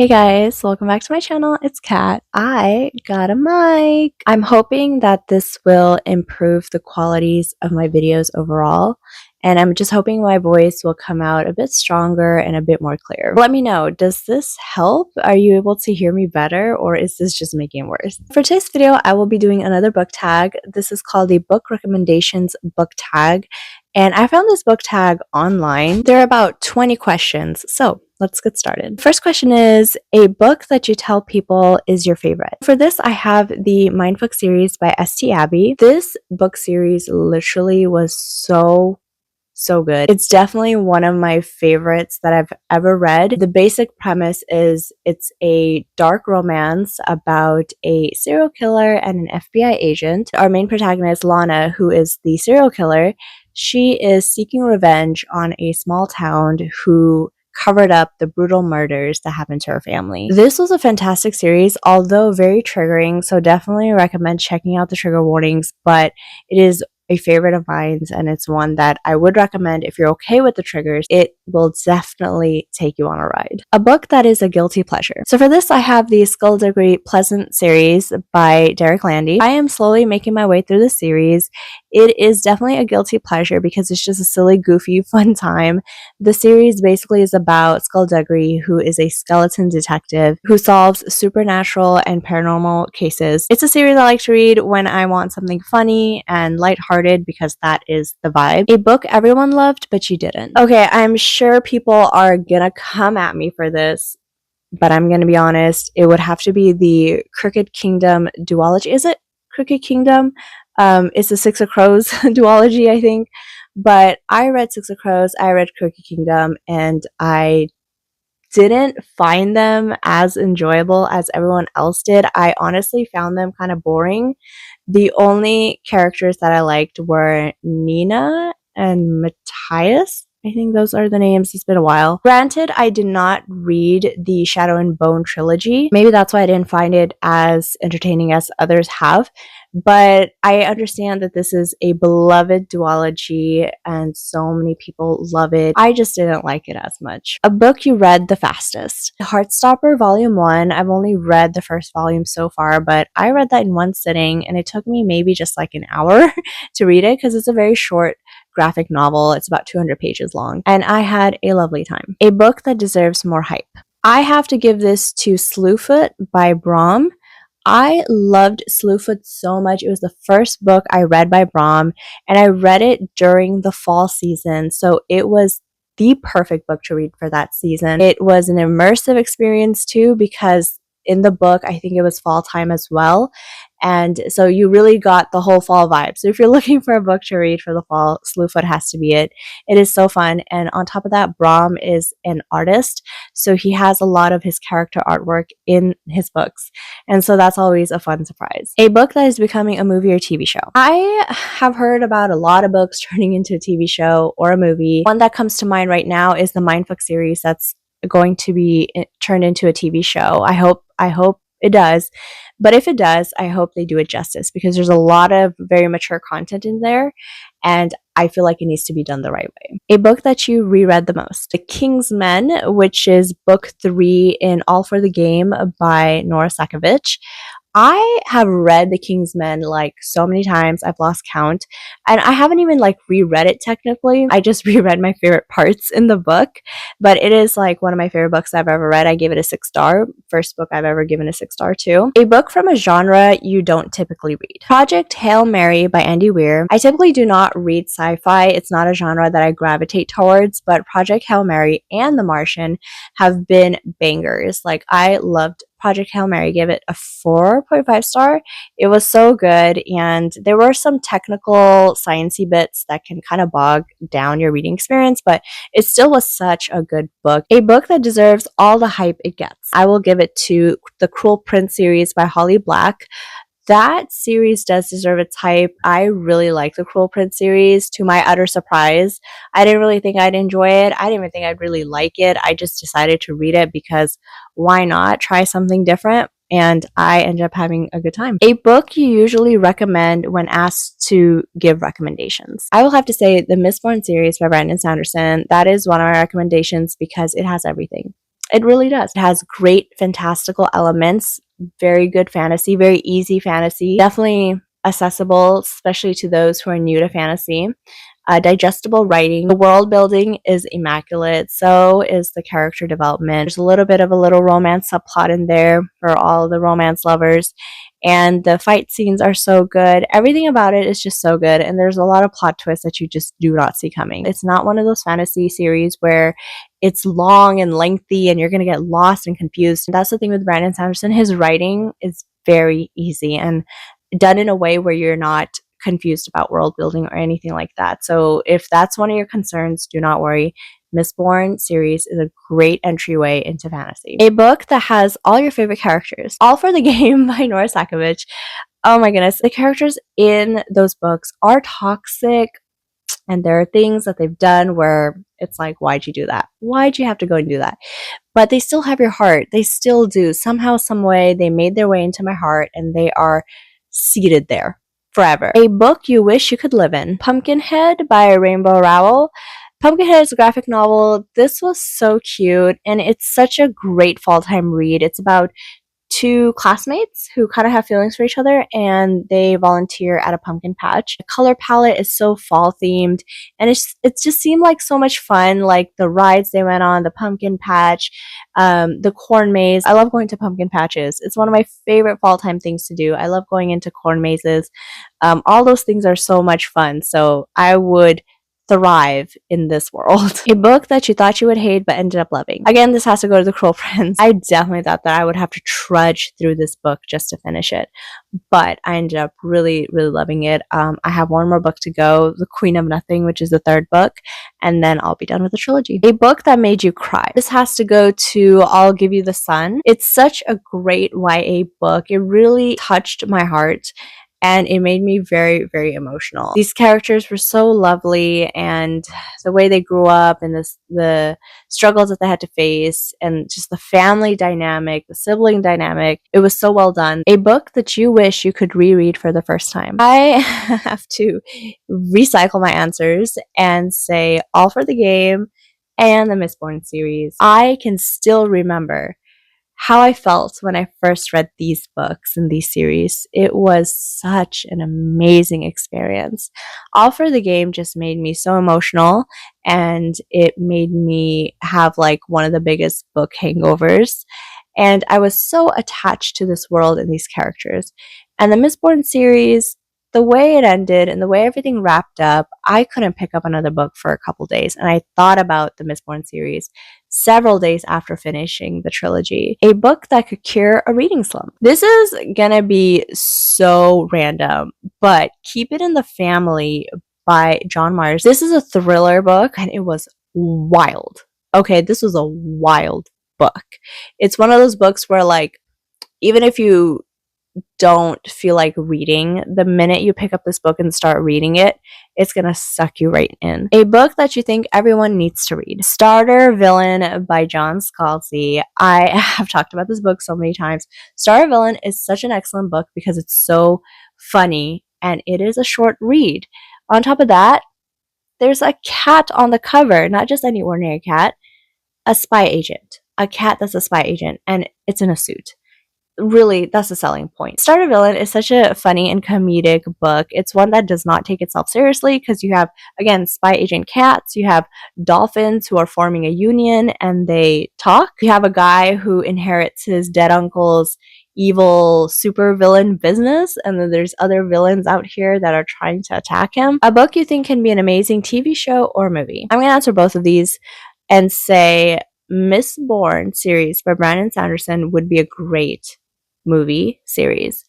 Hey guys, welcome back to my channel. It's Kat. I got a mic. I'm hoping that this will improve the qualities of my videos overall, and I'm just hoping my voice will come out a bit stronger and a bit more clear. Let me know, does this help? Are you able to hear me better, or is this just making it worse? For today's video, I will be doing another book tag. This is called the Book Recommendations book tag, and I found this book tag online. There are about 20 questions, so let's get started. First question is a book that you tell people is your favorite. For this, I have the Mindfuck series by St. Abbey. This book series literally was so good. It's definitely one of my favorites that I've ever read. The basic premise is it's a dark romance about a serial killer and an FBI agent. Our main protagonist, Lana, who is the serial killer, she is seeking revenge on a small town who covered up the brutal murders that happened to her family. This was a fantastic series, although very triggering, so definitely recommend checking out the trigger warnings, but it is a favorite of mine, and it's one that I would recommend if you're okay with the triggers. It will definitely take you on a ride. A book that is a guilty pleasure. So for this, I have the Skullduggery Pleasant series by Derek Landy. I am slowly making my way through the series. It is definitely a guilty pleasure because it's just a silly, goofy, fun time. The series basically is about Skullduggery, who is a skeleton detective who solves supernatural and paranormal cases. It's a series I like to read when I want something funny and lighthearted because that is the vibe. A book everyone loved, but you didn't. Okay, I'm sure people are gonna come at me for this, but I'm gonna be honest. It would have to be the Crooked Kingdom duology. Is it Crooked Kingdom? It's the Six of Crows duology, I think. But I read Six of Crows, I read Crooked Kingdom, and I didn't find them as enjoyable as everyone else did. I honestly found them kind of boring. The only characters that I liked were Nina and Matthias. I think those are the names. It's been a while. Granted, I did not read the Shadow and Bone trilogy. Maybe that's why I didn't find it as entertaining as others have. But I understand that this is a beloved duology and so many people love it. I just didn't like it as much. A book you read the fastest. Heartstopper Volume 1. I've only read the first volume so far, but I read that in one sitting and it took me maybe just like an hour to read it because it's a very short graphic novel. It's about 200 pages long, and I had a lovely time. A book that deserves more hype. I have to give this to Slewfoot by Brom. I loved Slewfoot so much. It was the first book I read by Brom, and I read it during the fall season, so it was the perfect book to read for that season. It was an immersive experience too because in the book, I think it was fall time as well. And so you really got the whole fall vibe. So if you're looking for a book to read for the fall, Slewfoot has to be it. It is so fun. And on top of that, Brom is an artist. So he has a lot of his character artwork in his books. And so that's always a fun surprise. A book that is becoming a movie or TV show. I have heard about a lot of books turning into a TV show or a movie. One that comes to mind right now is the Mindfuck series that's going to be turned into a TV show. I hope it does. But if it does, I hope they do it justice because there's a lot of very mature content in there and I feel like it needs to be done the right way. A book that you reread the most. The King's Men, which is book 3 in All for the Game by Nora Sakovich. I have read The King's Men like so many times, I've lost count, and I haven't even like reread it technically. I just reread my favorite parts in the book, but it is like one of my favorite books I've ever read. I gave it a 6-star. First book I've ever given a 6-star to. A book from a genre you don't typically read. Project Hail Mary by Andy Weir. I typically do not read sci-fi. It's not a genre that I gravitate towards, but Project Hail Mary and The Martian have been bangers. Like I loved Project Hail Mary. Gave it a 4.5 star. It was so good, and there were some technical sciencey bits that can kind of bog down your reading experience, but it still was such a good book. A book that deserves all the hype it gets. I will give it to the Cruel Prince series by Holly Black. That series does deserve its hype. I really like the Cruel Prince series, to my utter surprise. I didn't really think I'd enjoy it. I didn't even think I'd really like it. I just decided to read it because why not try something different? And I ended up having a good time. A book you usually recommend when asked to give recommendations. I will have to say the Mistborn series by Brandon Sanderson. That is one of my recommendations because it has everything. It really does. It has great fantastical elements, very good fantasy, very easy fantasy, definitely accessible, especially to those who are new to fantasy. Digestible writing. The world building is immaculate. So is the character development. There's a little bit of a little romance subplot in there for all the romance lovers. And the fight scenes are so good. Everything about it is just so good. And there's a lot of plot twists that you just do not see coming. It's not one of those fantasy series where it's long and lengthy and you're going to get lost and confused. And that's the thing with Brandon Sanderson. His writing is very easy and done in a way where you're not confused about world building or anything like that. So if that's one of your concerns, do not worry. Mistborn series is a great entryway into fantasy. A book that has all your favorite characters. All for the Game by Nora Sakavic. Oh my goodness. The characters in those books are toxic, and there are things that they've done where it's like, why'd you do that? Why'd you have to go and do that? But they still have your heart. They still do. Somehow, some way, they made their way into my heart, and they are seated there forever. A book you wish you could live in. Pumpkinhead by Rainbow Rowell. Pumpkinhead is a graphic novel. This was so cute, and it's such a great fall time read. It's about two classmates who kind of have feelings for each other, and they volunteer at a pumpkin patch. The color palette is so fall themed, and it just seemed like so much fun. Like the rides they went on, the pumpkin patch, the corn maze. I love going to pumpkin patches. It's one of my favorite fall time things to do. I love going into corn mazes. All those things are so much fun. So I would thrive in this world. A book that you thought you would hate but ended up loving. Again, this has to go to the Cruel Prince. I definitely thought that I would have to trudge through this book just to finish it, but I ended up really, really loving it. I have one more book to go, The Queen of Nothing, which is the third book, and then I'll be done with the trilogy. A book that made you cry. This has to go to I'll Give You the Sun. It's such a great YA book. It really touched my heart, and it made me very, very emotional. These characters were so lovely, and the way they grew up and the struggles that they had to face, and just the family dynamic, the sibling dynamic, it was so well done. A book that you wish you could reread for the first time. I have to recycle my answers and say All for the Game and the Mistborn series. I can still remember how I felt when I first read these books and these series. It was such an amazing experience. All for the Game just made me so emotional, and it made me have like one of the biggest book hangovers. And I was so attached to this world and these characters. And the Mistborn series, the way it ended and the way everything wrapped up, I couldn't pick up another book for a couple days. And I thought about the Mistborn series several days after finishing the trilogy. A book that could cure a reading slump. This is gonna be so random, but Keep It in the Family by John Myers. This is a thriller book, and it was wild. Okay, this was a wild book. It's one of those books where, like, even if you don't feel like reading, the minute you pick up this book and start reading it, it's gonna suck you right in. A book that you think everyone needs to read. Starter Villain by John Scalzi. I have talked about this book so many times. Starter Villain is such an excellent book because it's so funny, and it is a short read. On top of that, there's a cat on the cover, not just any ordinary cat, a spy agent. A cat that's a spy agent, and it's in a suit. Really, that's the selling point. Starter Villain is such a funny and comedic book. It's one that does not take itself seriously because you have, again, spy agent cats, you have dolphins who are forming a union and they talk. You have a guy who inherits his dead uncle's evil super villain business, and then there's other villains out here that are trying to attack him. A book you think can be an amazing TV show or movie. I'm going to answer both of these and say Mistborn series by Brandon Sanderson would be a great movie series,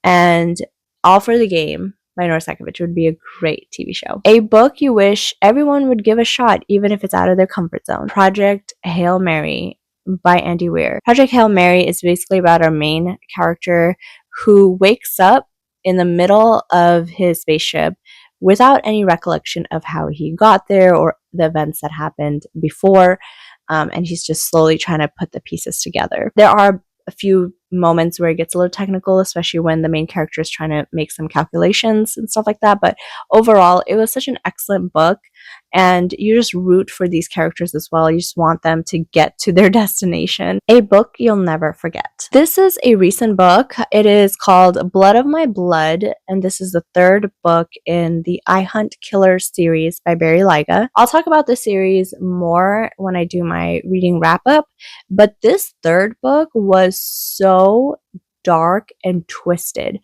and All for the Game by Nora Sakavic would be a great TV show. A book you wish everyone would give a shot, even if it's out of their comfort zone. Project Hail Mary by Andy Weir. Project Hail Mary is basically about our main character who wakes up in the middle of his spaceship without any recollection of how he got there or the events that happened before, and he's just slowly trying to put the pieces together. There are a few moments where it gets a little technical, especially when the main character is trying to make some calculations and stuff like that. But overall, it was such an excellent book, and you just root for these characters as well. You just want them to get to their destination. A book you'll never forget. This is a recent book. It is called Blood of My Blood, and this is the third book in the I Hunt Killers series by Barry Lyga. I'll talk about the series more when I do my reading wrap up, but this third book was so dark and twisted.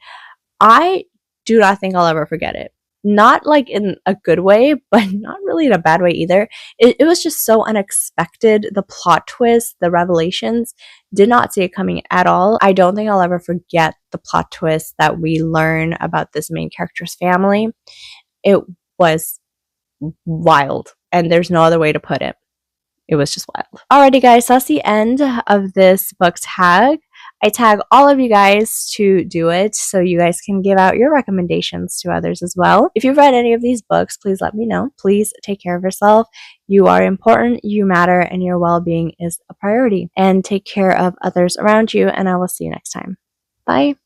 I do not think I'll ever forget it. Not like in a good way, but not really in a bad way either. It was just so unexpected. The plot twist, the revelations, did not see it coming at all. I don't think I'll ever forget the plot twist that we learn about this main character's family. It was wild, and there's no other way to put it. It was just wild. Alrighty guys, so that's the end of this book tag. I tag all of you guys to do it so you guys can give out your recommendations to others as well. If you've read any of these books, please let me know. Please take care of yourself. You are important, you matter, and your well-being is a priority. And take care of others around you, and I will see you next time. Bye.